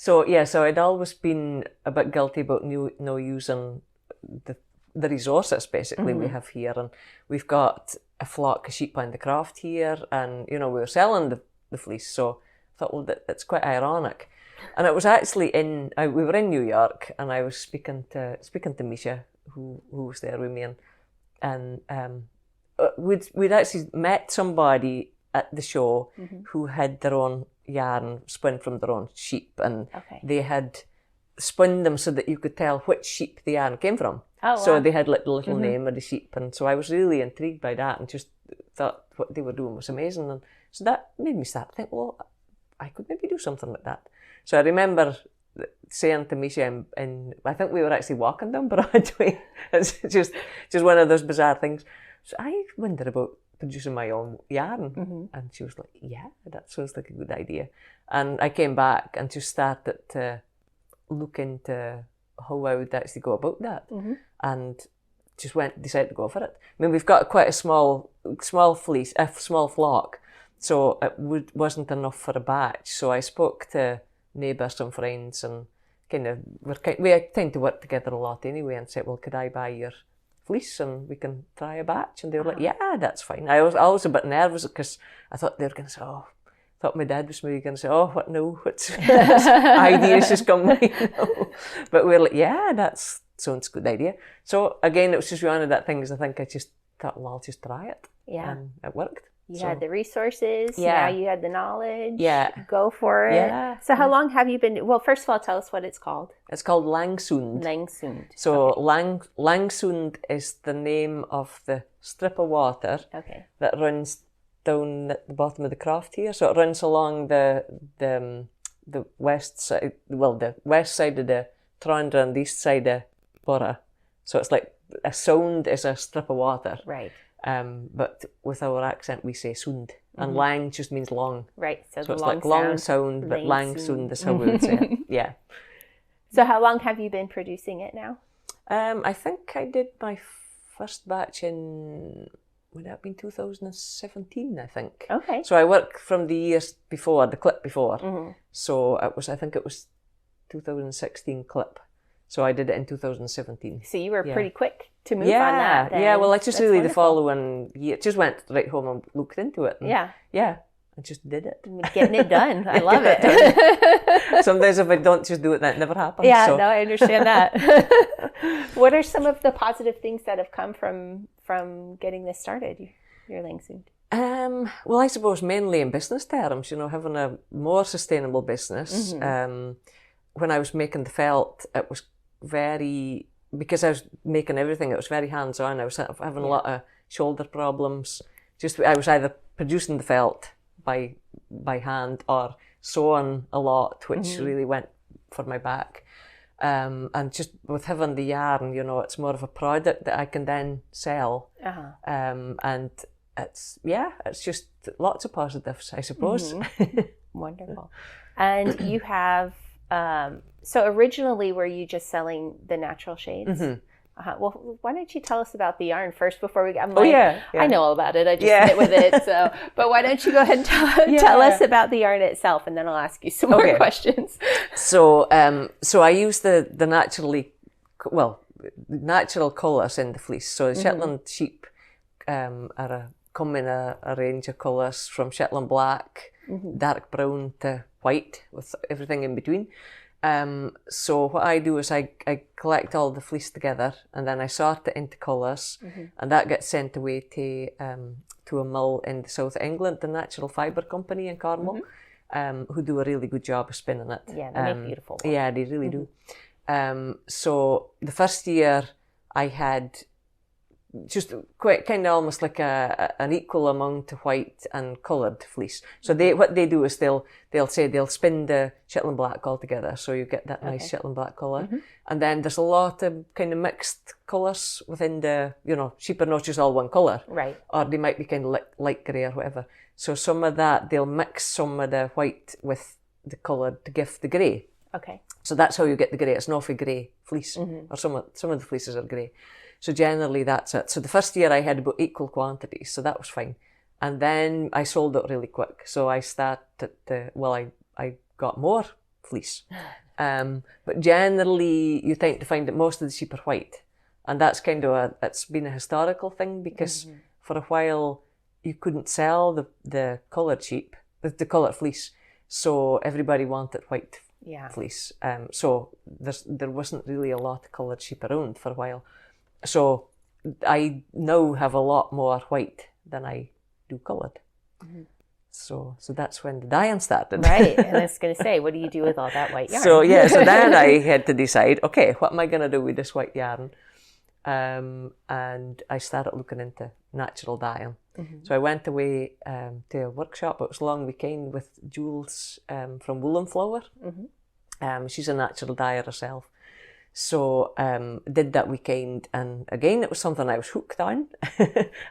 So so I'd always been a bit guilty about using the resources basically we have here, and we've got a flock of sheep on the craft here, and we were selling the fleece, so I thought, well, that's quite ironic. And it was actually we were in New York, and I was speaking to Misha, who was there with me, and we'd actually met somebody at the show who had their own yarn spun from their own sheep, and they had spun them so that you could tell which sheep the yarn came from. Oh, wow. So they had like the little name of the sheep, and so I was really intrigued by that and just thought what they were doing was amazing. And so that made me start thinking, well, I could maybe do something like that. So I remember saying to Misha, and I think we were actually walking down Broadway. It's just one of those bizarre things. So I wondered about producing my own yarn, and she was like, yeah, that sounds like a good idea. And I came back and just started to look into how I would actually go about that, and just decided to go for it. I mean, we've got quite a small fleece, a small flock, so it wasn't enough for a batch. So I spoke to neighbours and friends, and we tend to work together a lot anyway, and said, well, could I buy your fleece and we can try a batch? And they were like, yeah, that's fine. I was always a bit nervous because I thought they were going to say, I thought my dad was maybe going to say, what's ideas just come by, But we were like, yeah, that sounds a good idea. So again, it was just one of that things. I think I just thought, well, I'll just try it. Yeah. And it worked. You had the resources. Yeah. Now you had the knowledge. Yeah. Go for it. Yeah. So how long have you been? Well, first of all, tell us what it's called. It's called Langsoond. Langsoond. So Langsoond is the name of the strip of water that runs down at the bottom of the craft here. So it runs along the west side, the west side of the Trondra and the east side of Bora. So it's like a sound is a strip of water. Right. But with our accent, we say sound. And lang just means long. Right. So it's like long sound, but Langsoond is how we would say it. Yeah. So how long have you been producing it now? I think I did my first batch would that have been 2017, I think. Okay. So I worked from the years before, the clip before. So I think it was 2016 clip. So I did it in 2017. So you were pretty quick to move on that. Then. Yeah, well, I just That's really wonderful. the following year, just went right home and looked into it. And yeah, I just did it. Getting it done. I love it. Sometimes if I don't just do it, that never happens. Yeah, so. no, I understand that. What are some of the positive things that have come from getting this started, your Langsoond? Well, I suppose mainly in business terms, having a more sustainable business. When I was making the felt, it was because I was making everything, it was very hands-on. I was having a lot of shoulder problems. I was either producing the felt by hand or sewing a lot, which really went for my back. And just with having the yarn, it's more of a product that I can then sell. And it's just lots of positives, I suppose. Wonderful. And you have, so originally were you just selling the natural shades? Well, why don't you tell us about the yarn first before we get, I know all about it. I just knit with it. So, but why don't you go ahead and tell us about the yarn itself, and then I'll ask you some more questions. So I use the natural colours in the fleece. So the Shetland sheep come in a range of colours from Shetland black, dark brown to white, with everything in between. So what I do is I collect all the fleece together, and then I sort it into colours, and that gets sent away to a mill in the south of England, the Natural Fibre Company in Cornwall, who do a really good job of spinning it. Yeah, they make beautiful ones. Yeah, they really do. So the first year I had just quite kind of almost like an equal amount of white and coloured fleece. So what they do is they'll spin the Shetland black all together, so you get that nice Shetland black colour. And then there's a lot of kind of mixed colours within the, sheep are not just all one colour, right? Or they might be kind of light grey or whatever. So some of that, they'll mix some of the white with the colour to give the grey. Okay. So that's how you get the grey. It's an awfully grey fleece, or some of the fleeces are grey. So generally that's it. So the first year I had about equal quantities, so that was fine. And then I sold it really quick. So I started I got more fleece. But generally you tend to find that most of the sheep are white. And that's kind of it's been a historical thing, because for a while you couldn't sell the coloured sheep, the coloured fleece. So everybody wanted white fleece. So there wasn't really a lot of coloured sheep around for a while. So I now have a lot more white than I do coloured. So that's when the dyeing started. Right, and I was going to say, what do you do with all that white yarn? So then I had to decide, okay, what am I going to do with this white yarn? And I started looking into natural dyeing. So I went away to a workshop. It was a long weekend with Jules from Wool and Flower. She's a natural dyer herself. So did that weekend, and again it was something I was hooked on.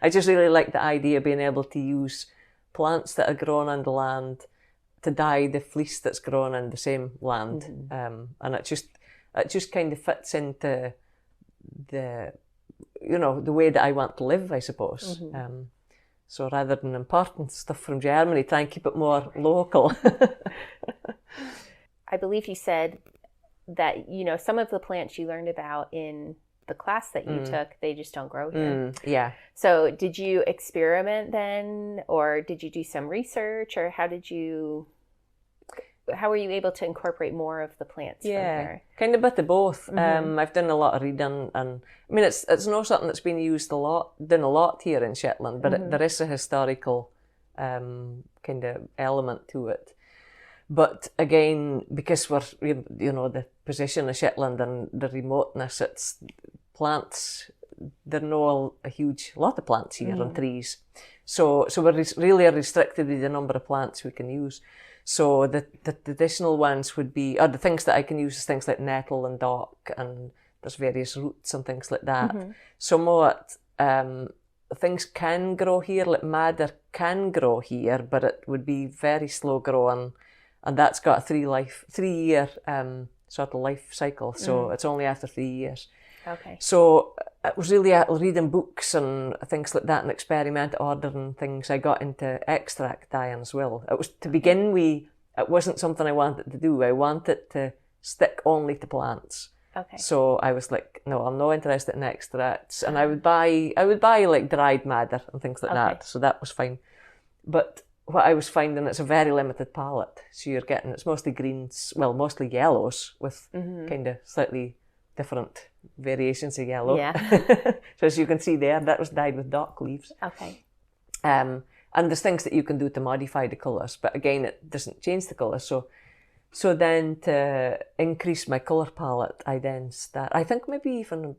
I just really liked the idea of being able to use plants that are grown on the land to dye the fleece that's grown in the same land. And it just kind of fits into the way that I want to live, I suppose. So rather than importing stuff from Germany, try and keep it more local. I believe you said that, some of the plants you learned about in the class that you took, they just don't grow here. Yeah. So did you experiment then, or did you do some research, or how were you able to incorporate more of the plants from here? Kind of a bit of both. I've done a lot of reading, and I mean it's not something that's been used done a lot here in Shetland, but there is a historical kind of element to it. But again, because we're, the position of Shetland and the remoteness, it's plants, there are not a lot of plants here and trees. So we're really restricted with the number of plants we can use. So the traditional ones would be, or the things that I can use is things like nettle and dock, and there's various roots and things like that. Somewhat, things can grow here, like madder can grow here, but it would be very slow growing. And that's got a 3-year sort of life cycle. So it's only after 3 years. Okay. So it was really reading books and things like that and experiment ordering things. I got into extract dyeing as well. It was to begin with, it wasn't something I wanted to do. I wanted to stick only to plants. Okay. So I was like, no, I'm not interested in extracts. And I would buy like dried madder and things like that. So that was fine. But what I was finding, it's a very limited palette. So you're getting, it's mostly greens, well, mostly yellows with kind of slightly different variations of yellow. Yeah. So as you can see there, that was dyed with dock leaves. Okay. And there's things that you can do to modify the colours, but again, it doesn't change the colours. So then to increase my colour palette, I think maybe even,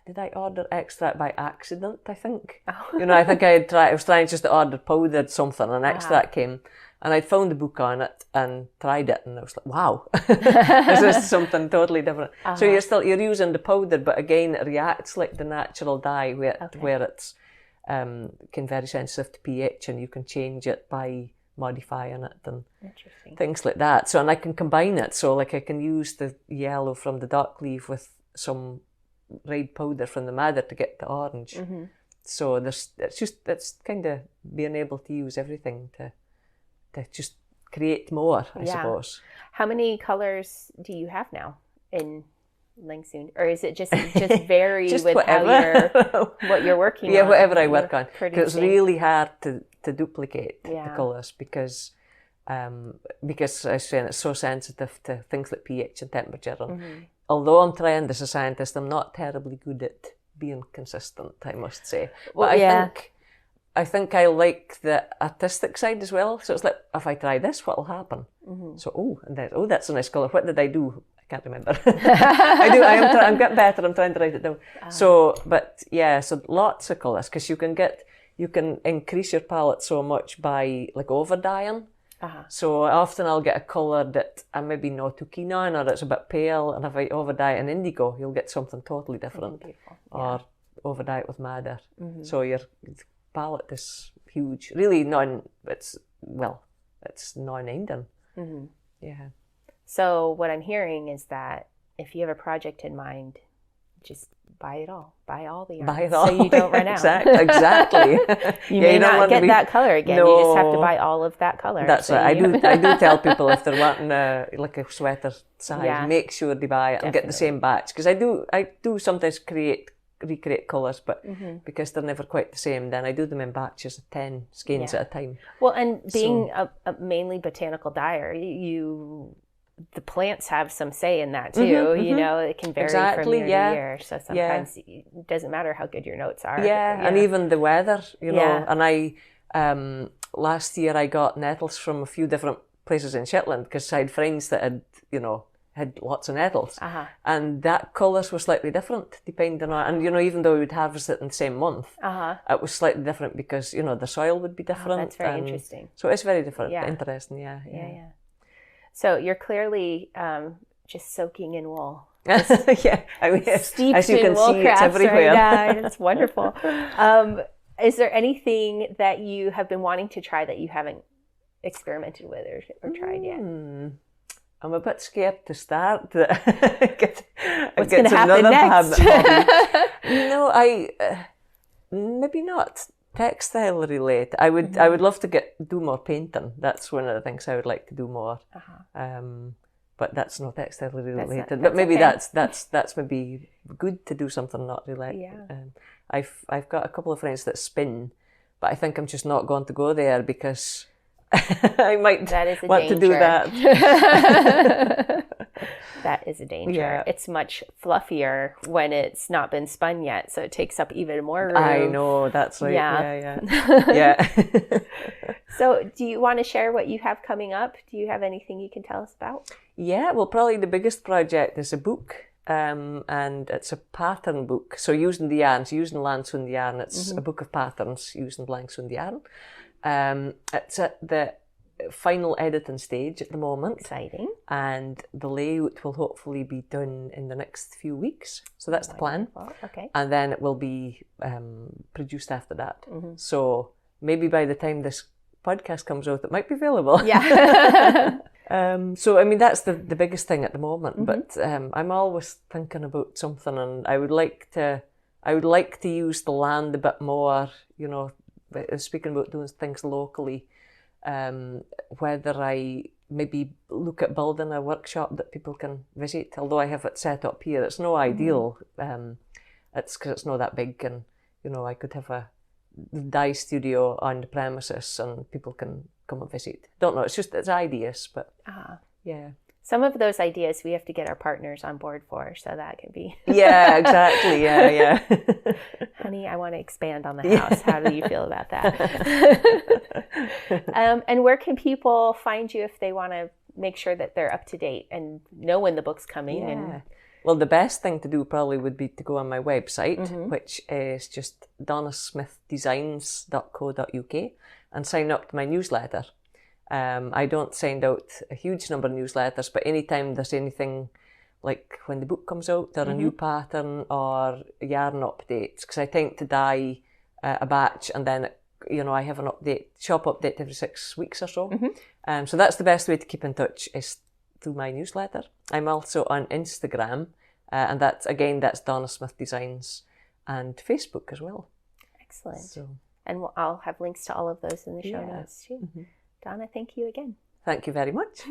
did I order extract by accident, I think? Oh. You know, I think I was trying just to order powdered something, and extract came, and I'd found the book on it and tried it, and I was like, wow, this is something totally different. So you're using the powder, but again, it reacts like the natural dye where it's can very sensitive to pH, and you can change it by modifying it and things like that. So, and I can combine it. So like I can use the yellow from the dock leaf with some red powder from the madder to get the orange. So it's kind of being able to use everything to just create more, I suppose. How many colors do you have now in Langsoond, or is it just vary just with what you're working on? Yeah, whatever I work on. It's really hard to duplicate the colours because I was saying it's so sensitive to things like pH and temperature. And although I'm trained as a scientist, I'm not terribly good at being consistent, I must say. But I think I like the artistic side as well. So it's like, if I try this, what will happen? So, that's a nice colour. What did I do? I can't remember. I'm getting better. I'm trying to write it down. So lots of colours, because you can increase your palette so much by like over dyeing. So often I'll get a colour that I'm maybe not too keen on, or it's a bit pale, and if I over dye it in indigo, you'll get something totally different. Or over dye it with madder. So your palette is huge. Really it's non-ending. Yeah. So what I'm hearing is that if you have a project in mind, just buy it all. Buy all the yarn. Buy it all. So you don't run out. Exactly. You may not get that color again. No. You just have to buy all of that color. That's right. I do tell people if they're wanting like a sweater size, make sure they buy it and get the same batch. Because I do sometimes recreate colours, but because they're never quite the same, then I do them in batches of 10 skeins at a time. Well, and being a mainly botanical dyer, the plants have some say in that too. You know, it can vary from year to year. So sometimes it doesn't matter how good your notes are. Yeah, and even the weather, you know. And I last year I got nettles from a few different places in Shetland, because I had friends that had lots of nettles, and that colours were slightly different depending on, and even though we would harvest it in the same month, it was slightly different because the soil would be different. That's very interesting. So it's very different, interesting. Yeah. So you're clearly just soaking in wool. Yeah, I mean, steeped as you in can wool see, crafts, it's everywhere. Right? Yeah, it's wonderful. Is there anything that you have been wanting to try that you haven't experimented with or tried yet? I'm a bit scared to start. What's going to happen next? No, maybe not textile related. I would love to do more painting. That's one of the things I would like to do more. But that's not textile related. But maybe that's maybe good to do something not related. Yeah. I've got a couple of friends that spin, but I think I'm just not going to go there because I might want to do that. That is a danger. Yeah. It's much fluffier when it's not been spun yet, so it takes up even more room. I know, that's right. Yeah. So do you want to share what you have coming up? Do you have anything you can tell us about? Yeah, well, probably the biggest project is a book, and it's a pattern book. So using the yarns, using Langsoond Yarn, it's a book of patterns using Langsoond Yarn. It's at the final editing stage at the moment. Exciting. And the layout will hopefully be done in the next few weeks. So that's the plan. Okay. And then it will be produced after that. So maybe by the time this podcast comes out, it might be available. Yeah. So I mean, that's the biggest thing at the moment. But I'm always thinking about something, and I would like to use the land a bit more, speaking about doing things locally, whether I maybe look at building a workshop that people can visit. Although I have it set up here, it's no ideal. It's because it's not that big, and I could have a dye studio on the premises and people can come and visit. Don't know, it's ideas, but yeah. Some of those ideas we have to get our partners on board for, so that can be... Yeah, exactly, yeah. Honey, I want to expand on the house. How do you feel about that? And where can people find you if they want to make sure that they're up to date and know when the book's coming? Yeah. Well, the best thing to do probably would be to go on my website, which is just donnasmithdesigns.co.uk, and sign up to my newsletter. I don't send out a huge number of newsletters, but anytime there's anything like when the book comes out or a new pattern or yarn updates, because I tend to dye a batch and then, I have an shop update every 6 weeks or so. So that's the best way to keep in touch is through my newsletter. I'm also on Instagram, and that's Donna Smith Designs, and Facebook as well. Excellent. And I'll have links to all of those in the show notes too. Donna, thank you again. Thank you very much.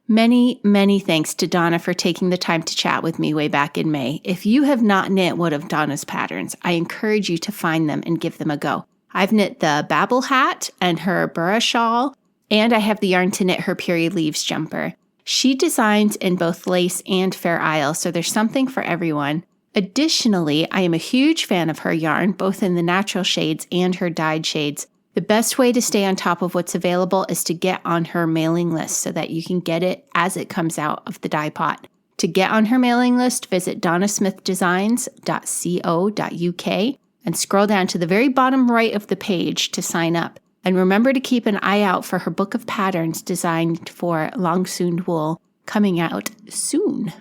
Many, many thanks to Donna for taking the time to chat with me way back in May. If you have not knit one of Donna's patterns, I encourage you to find them and give them a go. I've knit the Baa-ble Hat and her Burra shawl, and I have the yarn to knit her Period Leaves jumper. She designs in both lace and Fair Isle, so there's something for everyone. Additionally, I am a huge fan of her yarn, both in the natural shades and her dyed shades. The best way to stay on top of what's available is to get on her mailing list so that you can get it as it comes out of the dye pot. To get on her mailing list, visit donnasmithdesigns.co.uk and scroll down to the very bottom right of the page to sign up. And remember to keep an eye out for her book of patterns designed for Langsoond wool coming out soon.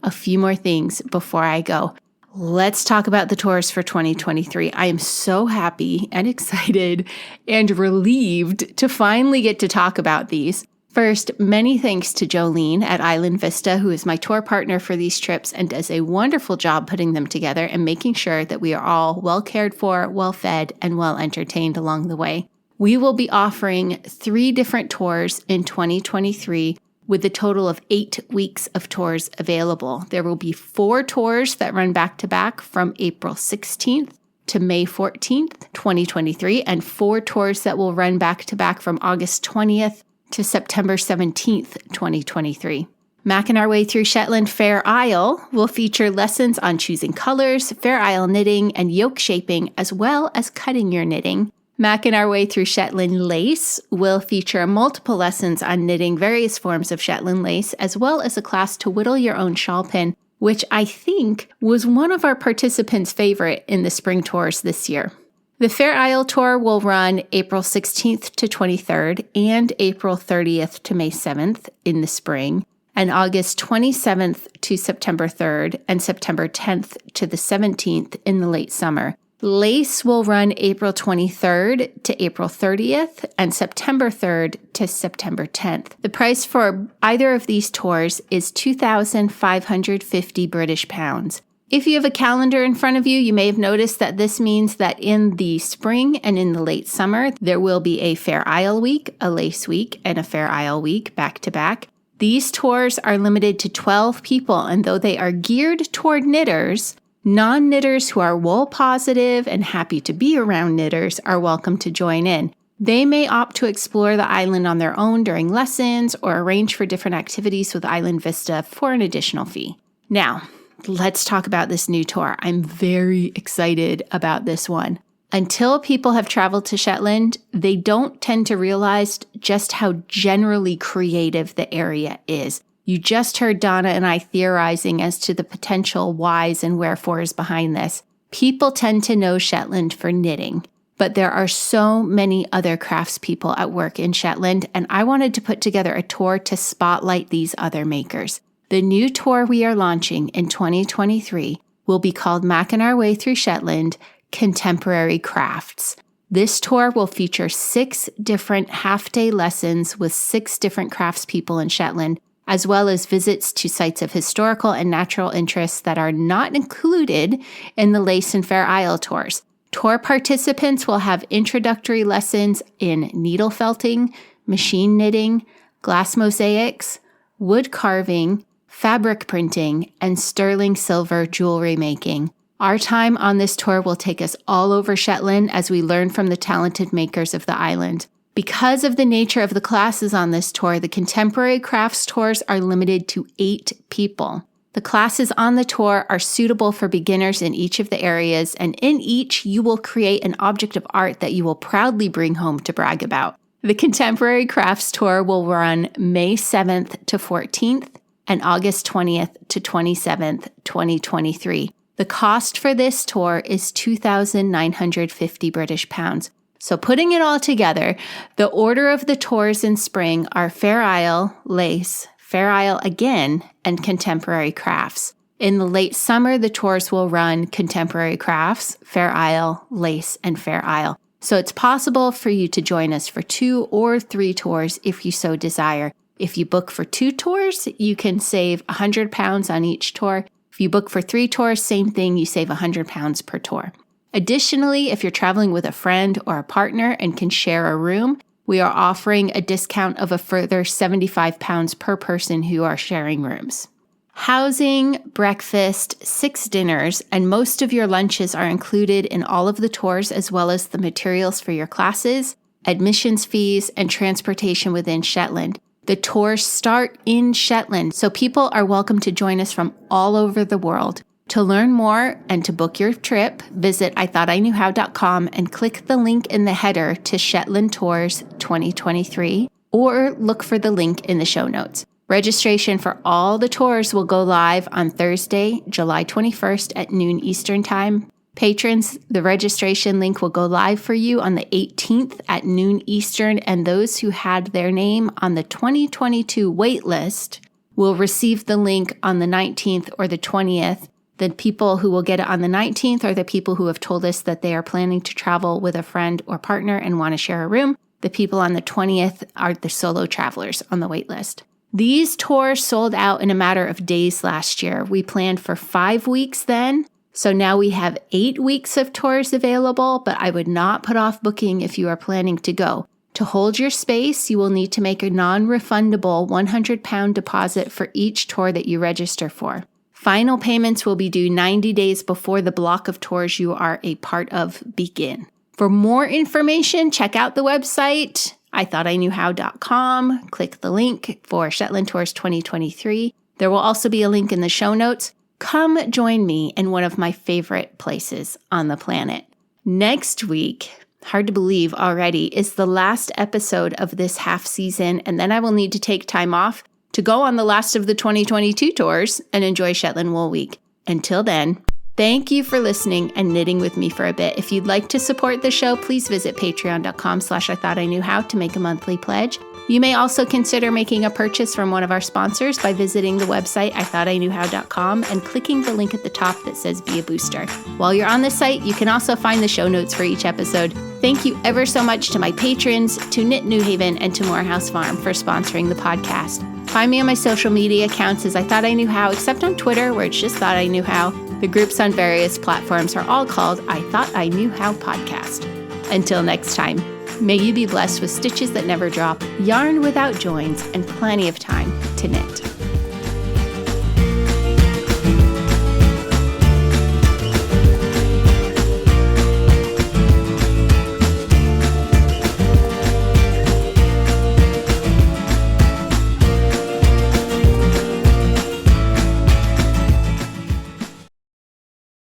A few more things before I go. Let's talk about the tours for 2023. I am so happy and excited and relieved to finally get to talk about these. First, many thanks to Jolene at Island Vista, who is my tour partner for these trips and does a wonderful job putting them together and making sure that we are all well cared for, well fed, and well entertained along the way. We will be offering 3 different tours in 2023 with a total of 8 weeks of tours available. There will be 4 tours that run back-to-back from April 16th to May 14th, 2023, and 4 tours that will run back-to-back from August 20th to September 17th, 2023. Macking our way through Shetland Fair Isle will feature lessons on choosing colors, Fair Isle knitting, and yoke shaping, as well as cutting your knitting. Macking our way through Shetland Lace will feature multiple lessons on knitting various forms of Shetland lace, as well as a class to whittle your own shawl pin, which I think was one of our participants' favorite in the spring tours this year. The Fair Isle tour will run April 16th to 23rd and April 30th to May 7th in the spring, and August 27th to September 3rd and September 10th to the 17th in the late summer. Lace will run April 23rd to April 30th and September 3rd to September 10th. The price for either of these tours is £2,550 British pounds. If you have a calendar in front of you, you may have noticed that this means that in the spring and in the late summer, there will be a Fair Isle week, a Lace week, and a Fair Isle week back to back. These tours are limited to 12 people, and though they are geared toward knitters, non-knitters who are wool positive and happy to be around knitters are welcome to join in. They may opt to explore the island on their own during lessons or arrange for different activities with Island Vista for an additional fee. Now, let's talk about this new tour. I'm very excited about this one. Until people have traveled to Shetland, they don't tend to realize just how generally creative the area is. You just heard Donna and I theorizing as to the potential whys and wherefores behind this. People tend to know Shetland for knitting, but there are so many other craftspeople at work in Shetland, and I wanted to put together a tour to spotlight these other makers. The new tour we are launching in 2023 will be called Macking Our Way Through Shetland Contemporary Crafts. This tour will feature 6 different half-day lessons with 6 different craftspeople in Shetland, as well as visits to sites of historical and natural interest that are not included in the Lace and Fair Isle tours. Tour participants will have introductory lessons in needle felting, machine knitting, glass mosaics, wood carving, fabric printing, and sterling silver jewelry making. Our time on this tour will take us all over Shetland as we learn from the talented makers of the island. Because of the nature of the classes on this tour, the contemporary crafts tours are limited to 8 people. The classes on the tour are suitable for beginners in each of the areas, and in each, you will create an object of art that you will proudly bring home to brag about. The Contemporary Crafts Tour will run May 7th to 14th and August 20th to 27th, 2023. The cost for this tour is £2,950 British pounds. So putting it all together, the order of the tours in spring are Fair Isle, Lace, Fair Isle again, and Contemporary Crafts. In the late summer, the tours will run Contemporary Crafts, Fair Isle, Lace, and Fair Isle. So it's possible for you to join us for 2 or 3 tours if you so desire. If you book for 2 tours, you can save £100 on each tour. If you book for 3 tours, same thing, you save £100 per tour. Additionally, if you're traveling with a friend or a partner and can share a room, we are offering a discount of a further £75 per person who are sharing rooms. Housing, breakfast, 6 dinners, and most of your lunches are included in all of the tours, as well as the materials for your classes, admissions fees, and transportation within Shetland. The tours start in Shetland, so people are welcome to join us from all over the world. To learn more and to book your trip, visit IthoughTIKnewHow.com and click the link in the header to Shetland Tours 2023, or look for the link in the show notes. Registration for all the tours will go live on Thursday, July 21st at noon Eastern Time. Patrons, the registration link will go live for you on the 18th at noon Eastern, and those who had their name on the 2022 wait list will receive the link on the 19th or the 20th. The people who will get it on the 19th are the people who have told us that they are planning to travel with a friend or partner and want to share a room. The people on the 20th are the solo travelers on the wait list. These tours sold out in a matter of days last year. We planned for 5 weeks then. So now we have 8 weeks of tours available, but I would not put off booking if you are planning to go. To hold your space, you will need to make a non-refundable £100 deposit for each tour that you register for. Final payments will be due 90 days before the block of tours you are a part of begin. For more information, check out the website, IthoughTIKnewHow.com. Click the link for Shetland Tours 2023. There will also be a link in the show notes. Come join me in one of my favorite places on the planet. Next week, hard to believe already, is the last episode of this half season, and then I will need to take time off to go on the last of the 2022 tours and enjoy Shetland Wool Week. Until then, thank you for listening and knitting with me for a bit. If you'd like to support the show, please visit patreon.com/IthoughTIKnewHow to make a monthly pledge. You may also consider making a purchase from one of our sponsors by visiting the website IthoughTIKnewHow.com and clicking the link at the top that says Be a Booster. While you're on the site, you can also find the show notes for each episode. Thank you ever so much to my patrons, to Knit New Haven, and to Morehouse Farm for sponsoring the podcast. Find me on my social media accounts as I Thought I Knew How, except on Twitter, where it's just Thought I Knew How. The groups on various platforms are all called I Thought I Knew How Podcast. Until next time, may you be blessed with stitches that never drop, yarn without joins, and plenty of time to knit.